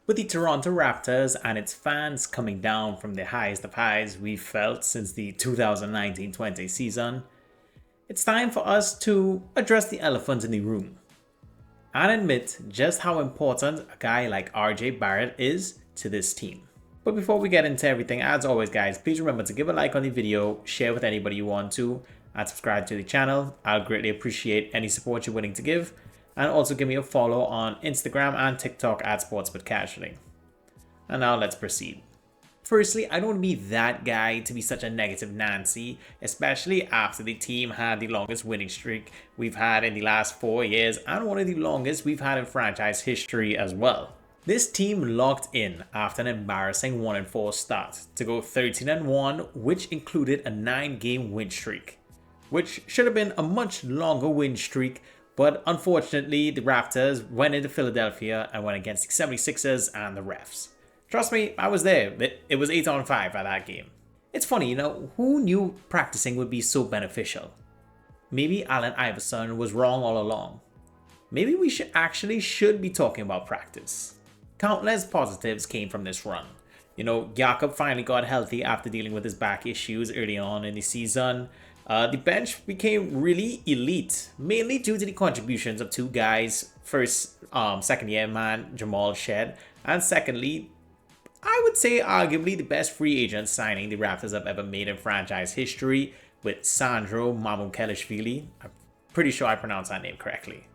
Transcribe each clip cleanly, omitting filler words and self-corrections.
With the Toronto Raptors and its fans coming down from the highest of highs we've felt since the 2019-20 season, it's time for us to address the elephant in the room and admit just how important a guy like RJ Barrett is to this team. But before we get into everything, as always guys, please remember to give a like on the video, share with anybody you want to, and subscribe to the channel. I'll greatly appreciate any support you're willing to give. And also give me a follow on Instagram and TikTok at sportsbutcasually. And now let's proceed. Firstly, I don't want to be that guy to be such a negative Nancy, especially after the team had the longest winning streak we've had in the last 4 years and one of the longest we've had in franchise history as well. This team locked in after an embarrassing 1-4 start to go 13-1, which included a 9-game win streak, which should have been a much longer win streak. But unfortunately, the Raptors went into Philadelphia and went against the 76ers and the refs. Trust me, I was there. It was 8-5 at that game. It's funny, who knew practicing would be so beneficial? Maybe Allen Iverson was wrong all along. Maybe we should be talking about practice. Countless positives came from this run. Jakob finally got healthy after dealing with his back issues early on in the season. The bench became really elite, mainly due to the contributions of two guys. First, second year man Jamal Shed, and secondly, I would say arguably the best free agent signing the Raptors have ever made in franchise history, with Sandro Mamukelishvili. I'm pretty sure I pronounced that name correctly.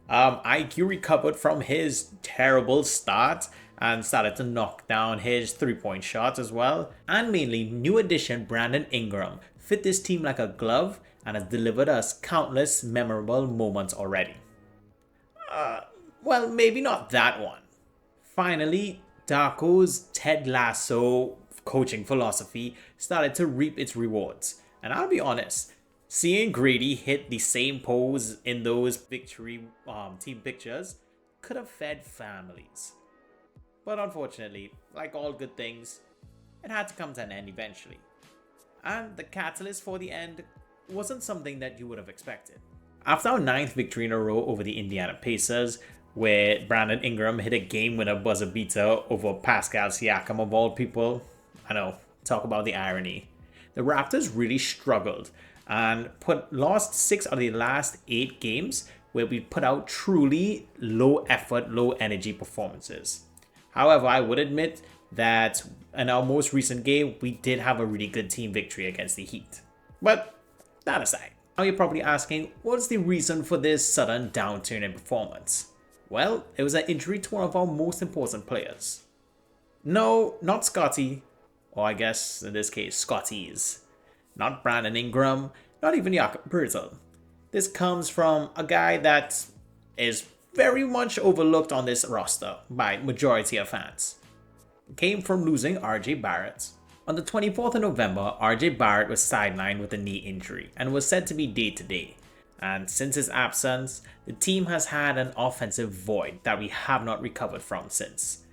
IQ recovered from his terrible start and started to knock down his three-point shot as well. And mainly, new addition Brandon Ingram fit this team like a glove and has delivered us countless memorable moments already. Well, maybe not that one. Finally, Darko's Ted Lasso coaching philosophy started to reap its rewards. And I'll be honest, seeing Grady hit the same pose in those victory team pictures could have fed families. But unfortunately, like all good things, it had to come to an end eventually. And the catalyst for the end wasn't something that you would have expected. After our 9th victory in a row over the Indiana Pacers, where Brandon Ingram hit a game-winner buzzer beater over Pascal Siakam of all people, I know, talk about the irony. The Raptors really struggled and lost 6 out of the last 8 games where we put out truly low-effort, low-energy performances. However, I would admit that in our most recent game, we did have a really good team victory against the Heat. But that aside, now you're probably asking, what's the reason for this sudden downturn in performance? Well, it was an injury to one of our most important players. No, not Scotty, or I guess in this case, Scotties. Not Brandon Ingram, not even Jakob Poeltl. This comes from a guy that is very much overlooked on this roster by majority of fans. It came from losing RJ Barrett. On the 24th of November, RJ Barrett was sidelined with a knee injury and was said to be day-to-day. And since his absence, the team has had an offensive void that we have not recovered from since.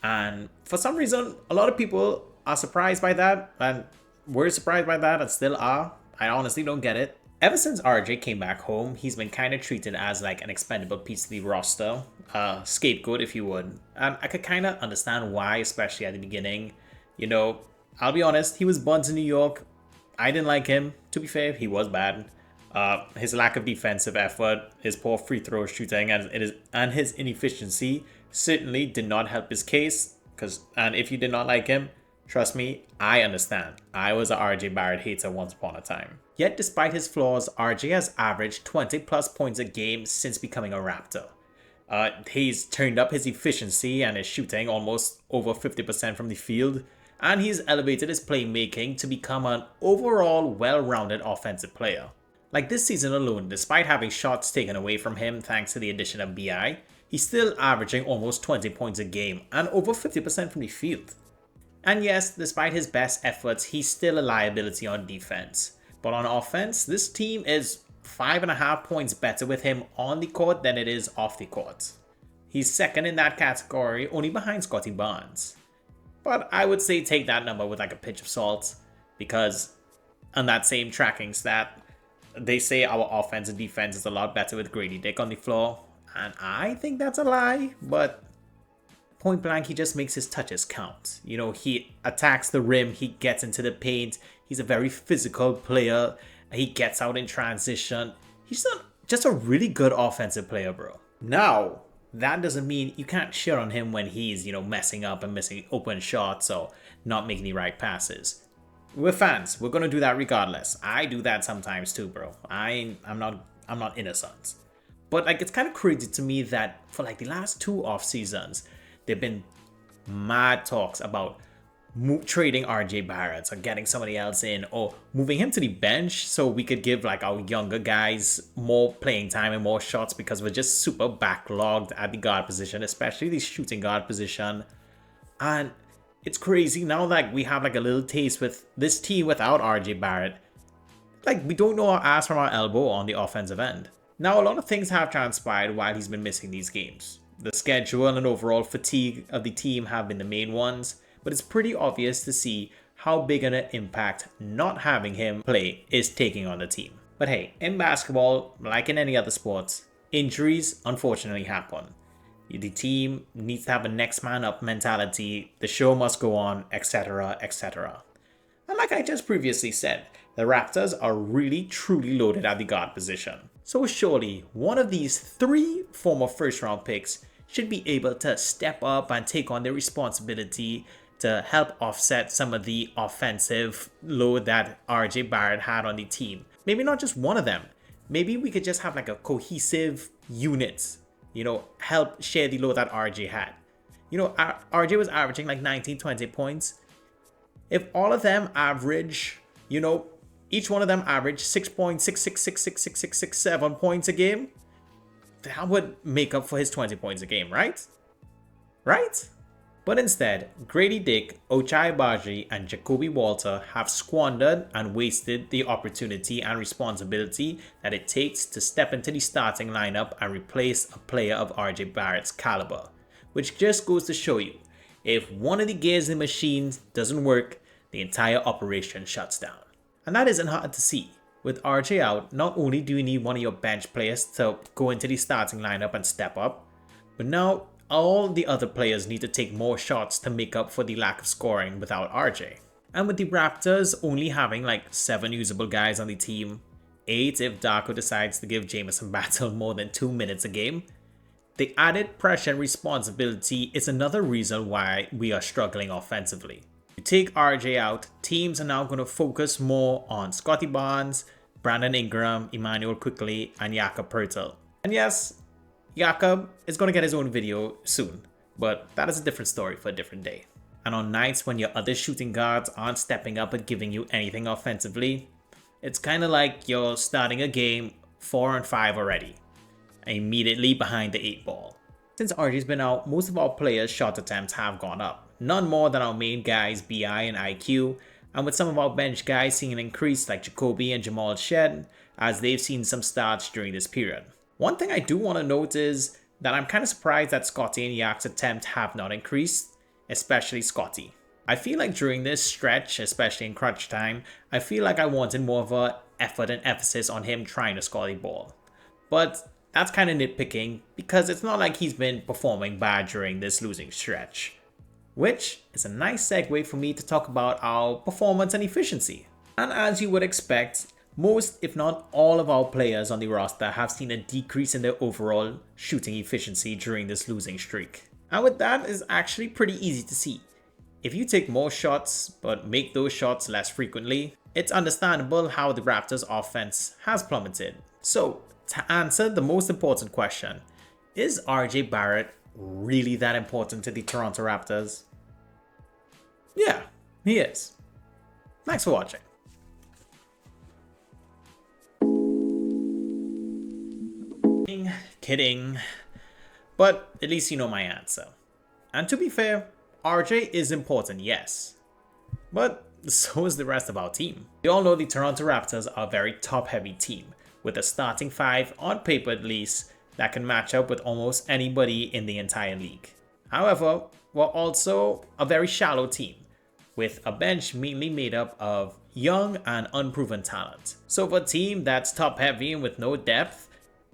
And for some reason, a lot of people are surprised by that, and we're surprised by that and still are. I honestly don't get it. Ever since RJ came back home, he's been kind of treated as like an expendable piece of the roster, scapegoat if you would. And I could kind of understand why, especially at the beginning. I'll be honest, he was born in New York. I didn't like him. To be fair, he was bad. His lack of defensive effort, his poor free throw shooting, and his inefficiency certainly did not help his case. And if you did not like him, trust me, I understand. I was a RJ Barrett hater once upon a time. Yet despite his flaws, RJ has averaged 20 plus points a game since becoming a Raptor. He's turned up his efficiency and his shooting almost over 50% from the field. And he's elevated his playmaking to become an overall well-rounded offensive player. Like this season alone, despite having shots taken away from him thanks to the addition of BI, he's still averaging almost 20 points a game and over 50% from the field. And yes, despite his best efforts, he's still a liability on defense. But on offense, this team is 5.5 points better with him on the court than it is off the court. He's second in that category, only behind Scotty Barnes. But I would say take that number with like a pinch of salt, because on that same tracking stat, they say our offense and defense is a lot better with Grady Dick on the floor, and I think that's a lie, but point blank, he just makes his touches count. You know, he attacks the rim, he gets into the paint, he's a very physical player, he gets out in transition. He's just a really good offensive player, bro. Now, that doesn't mean you can't shit on him when he's, you know, messing up and missing open shots or not making the right passes. We're fans. We're gonna do that regardless. I do that sometimes too, bro. I'm not innocent. But like, it's kind of crazy to me that for like the last 2 off seasons, there've been mad talks about trading RJ Barrett or getting somebody else in or moving him to the bench so we could give like our younger guys more playing time and more shots, because we're just super backlogged at the guard position, especially the shooting guard position. And it's crazy now, like we have like a little taste with this team without RJ Barrett. Like, we don't know our ass from our elbow on the offensive end. Now, a lot of things have transpired while he's been missing these games. The schedule and overall fatigue of the team have been the main ones, but it's pretty obvious to see how big an impact not having him play is taking on the team. But hey, in basketball, like in any other sports, injuries unfortunately happen. The team needs to have a next man up mentality, the show must go on, etc, etc. And like I just previously said, the Raptors are really truly loaded at the guard position. So surely one of these 3 former first round picks should be able to step up and take on the responsibility to help offset some of the offensive load that RJ Barrett had on the team. Maybe not just one of them. Maybe we could just have like a cohesive unit, you know, help share the load that RJ had. You know, RJ was averaging like 19, 20 points. If all of them average, you know, each one of them average 6.66666667 points a game, that would make up for his 20 points a game, right? Right? But instead, Grady Dick, Ochai Agbaji, and Jacoby Walter have squandered and wasted the opportunity and responsibility that it takes to step into the starting lineup and replace a player of RJ Barrett's caliber. Which just goes to show you, if one of the gears in the machine doesn't work, the entire operation shuts down. And that isn't hard to see. With RJ out, not only do you need one of your bench players to go into the starting lineup and step up, but now all the other players need to take more shots to make up for the lack of scoring without RJ. And with the Raptors only having like 7 usable guys on the team, 8 if Darko decides to give Jamison Battle more than 2 minutes a game, the added pressure and responsibility is another reason why we are struggling offensively. You take RJ out, teams are now going to focus more on Scottie Barnes, Brandon Ingram, Emmanuel Quickley, and Jakob Poeltl. And yes, Jakob is going to get his own video soon, but that is a different story for a different day. And on nights when your other shooting guards aren't stepping up and giving you anything offensively, it's kind of like you're starting a game 4-5 already, immediately behind the 8 ball. Since RJ's been out, most of our players' shot attempts have gone up. None more than our main guys, BI and IQ, and with some of our bench guys seeing an increase like Jacoby and Jamal Shed, as they've seen some starts during this period. One thing I do want to note is that I'm kind of surprised that Scottie and Yak's attempt have not increased, especially Scottie. I feel like during this stretch, especially in crunch time, I feel like I wanted more of an effort and emphasis on him trying to score the ball. But that's kind of nitpicking because it's not like he's been performing bad during this losing stretch. Which is a nice segue for me to talk about our performance and efficiency. And as you would expect, most if not all of our players on the roster have seen a decrease in their overall shooting efficiency during this losing streak. And with that is actually pretty easy to see. If you take more shots but make those shots less frequently, it's understandable how the Raptors offense has plummeted. So to answer the most important question, is RJ Barrett really that important to the Toronto Raptors? Yeah, he is. Thanks for watching. Kidding. But at least you know my answer. And to be fair, RJ is important, yes. But so is the rest of our team. We all know the Toronto Raptors are a very top-heavy team, with a starting 5, on paper at least, that can match up with almost anybody in the entire league. However, we're also a very shallow team, with a bench mainly made up of young and unproven talent. So for a team that's top-heavy and with no depth,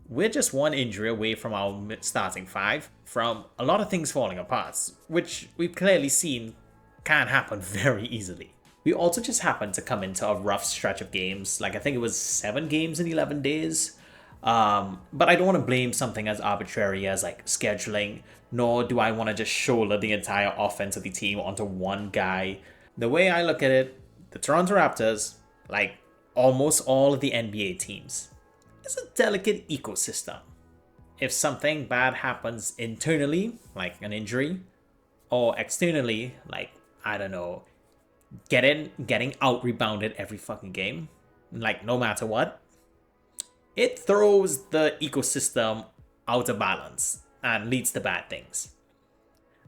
we're just one injury away from our starting 5, from a lot of things falling apart, which we've clearly seen can happen very easily. We also just happened to come into a rough stretch of games, like I think it was 7 games in 11 days. But I don't want to blame something as arbitrary as like scheduling, nor do I want to just shoulder the entire offense of the team onto one guy. The way I look at it, the Toronto Raptors, like almost all of the NBA teams, is a delicate ecosystem. If something bad happens internally, like an injury, or externally, like, I don't know, getting out rebounded every fucking game, like no matter what, it throws the ecosystem out of balance and leads to bad things.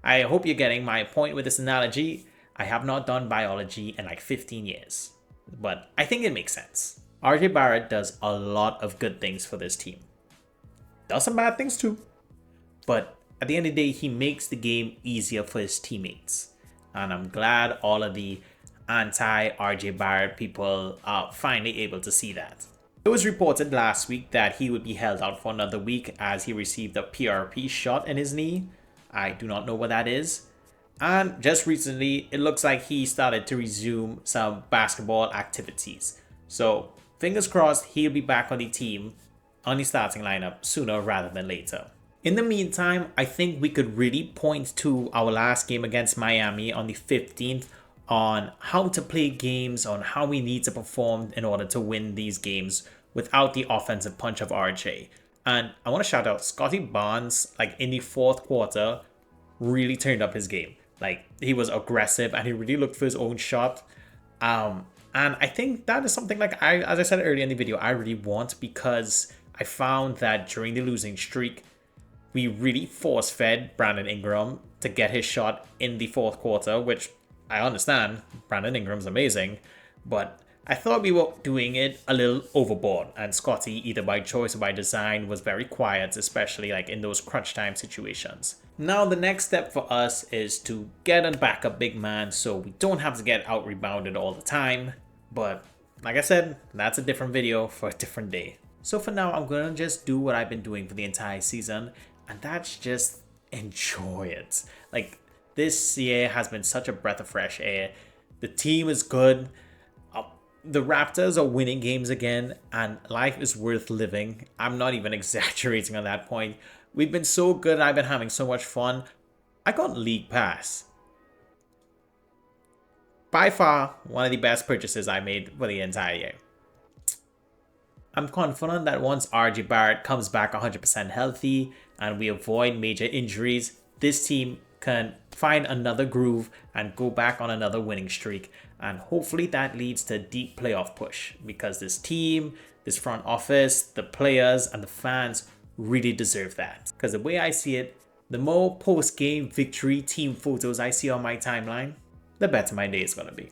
I hope you're getting my point with this analogy. I have not done biology in like 15 years, but I think it makes sense. RJ Barrett does a lot of good things for this team. Does some bad things too. But at the end of the day, he makes the game easier for his teammates. And I'm glad all of the anti-RJ Barrett people are finally able to see that. It was reported last week that he would be held out for another week as he received a PRP shot in his knee. I do not know what that is. And just recently, it looks like he started to resume some basketball activities. So fingers crossed he'll be back on the team, on the starting lineup sooner rather than later. In the meantime, I think we could really point to our last game against Miami on the 15th on how to play games, on how we need to perform in order to win these games without the offensive punch of RJ. And I want to shout out Scotty Barnes, like in the fourth quarter, really turned up his game. Like he was aggressive and he really looked for his own shot. And I think that is something like as I said earlier in the video, I really want, because I found that during the losing streak, we really force-fed Brandon Ingram to get his shot in the fourth quarter, which I understand. Brandon Ingram's amazing, but I thought we were doing it a little overboard, and Scotty, either by choice or by design, was very quiet, especially like in those crunch time situations. Now the next step for us is to get a backup big man so we don't have to get out rebounded all the time. But like I said, that's a different video for a different day. So for now, I'm gonna just do what I've been doing for the entire season, and that's just enjoy it. Like this year has been such a breath of fresh air. The team is good. The Raptors are winning games again, and life is worth living. I'm not even exaggerating on that point. We've been so good. I've been having so much fun. I got League Pass. By far, one of the best purchases I made for the entire year. I'm confident that once RJ Barrett comes back 100% healthy and we avoid major injuries, this team can find another groove and go back on another winning streak. And hopefully that leads to a deep playoff push, because this team, this front office, the players and the fans really deserve that. Because the way I see it, the more post-game victory team photos I see on my timeline, the better my day is going to be.